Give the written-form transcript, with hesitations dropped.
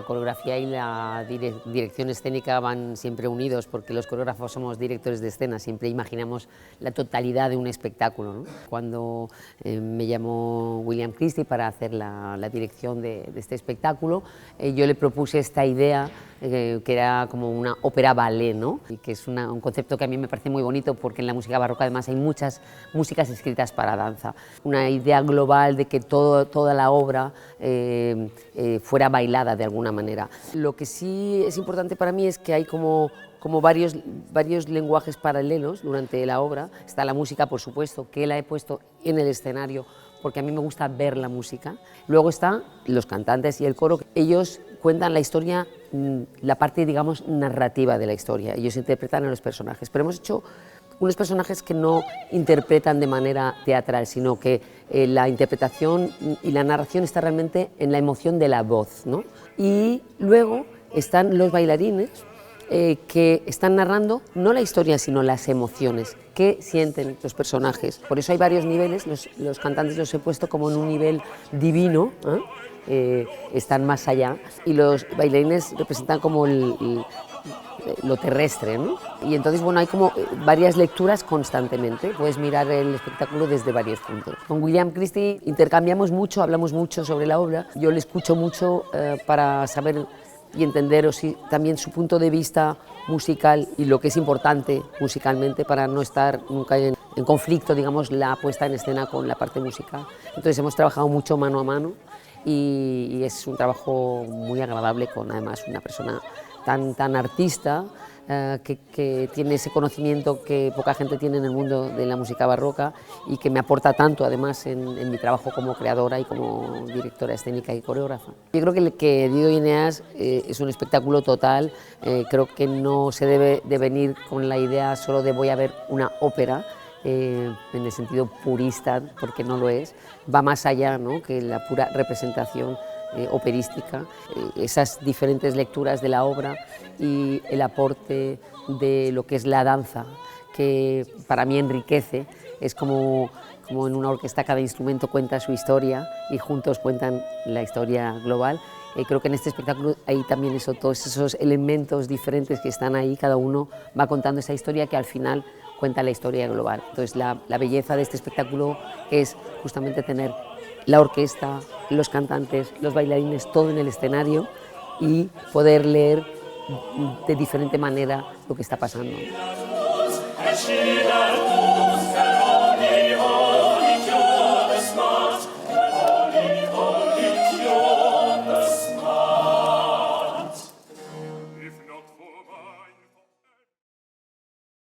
la coreografía y la dirección escénica van siempre unidos, porque los coreógrafos somos directores de escena, siempre imaginamos la totalidad de un espectáculo, ¿no? Cuando me llamó William Christie para hacer la dirección de este espectáculo, yo le propuse esta idea que era como una ópera ballet, ¿no? Y que es un concepto que a mí me parece muy bonito, porque en la música barroca además hay muchas músicas escritas para danza. Una idea global de que toda la obra fuera bailada de alguna manera. Lo que sí es importante para mí es que hay como varios lenguajes paralelos durante la obra. Está la música, por supuesto, que la he puesto en el escenario porque a mí me gusta ver la música. Luego están los cantantes y el coro. Ellos cuentan la historia, la parte, digamos, narrativa de la historia. Ellos interpretan a los personajes, pero hemos hecho unos personajes que no interpretan de manera teatral, sino que la interpretación y la narración está realmente en la emoción de la voz, ¿no? Y luego están los bailarines que están narrando no la historia, sino las emociones que sienten los personajes. Por eso hay varios niveles. Los cantantes los he puesto como en un nivel divino, están más allá, y los bailarines representan como lo terrestre, ¿no? Y entonces, bueno, hay como varias lecturas constantemente, puedes mirar el espectáculo desde varios puntos. Con William Christie intercambiamos mucho, hablamos mucho sobre la obra, yo le escucho mucho para saber y entender también su punto de vista musical y lo que es importante musicalmente, para no estar nunca en conflicto, digamos, la puesta en escena con la parte musical. Entonces hemos trabajado mucho mano a mano y es un trabajo muy agradable con además una persona tan artista, que tiene ese conocimiento que poca gente tiene en el mundo de la música barroca y que me aporta tanto además en mi trabajo como creadora y como directora escénica y coreógrafa. Yo creo que Dido y Eneas es un espectáculo total. Creo que no se debe de venir con la idea solo de voy a ver una ópera, en el sentido purista, porque no lo es, va más allá, ¿no?, que la pura representación operística, esas diferentes lecturas de la obra y el aporte de lo que es la danza, que para mí enriquece. Es como en una orquesta cada instrumento cuenta su historia y juntos cuentan la historia global. Creo que en este espectáculo hay también todos esos elementos diferentes que están ahí, cada uno va contando esa historia que al final cuenta la historia global. Entonces la belleza de este espectáculo es justamente tener la orquesta, los cantantes, los bailarines, todo en el escenario y poder leer de diferente manera lo que está pasando.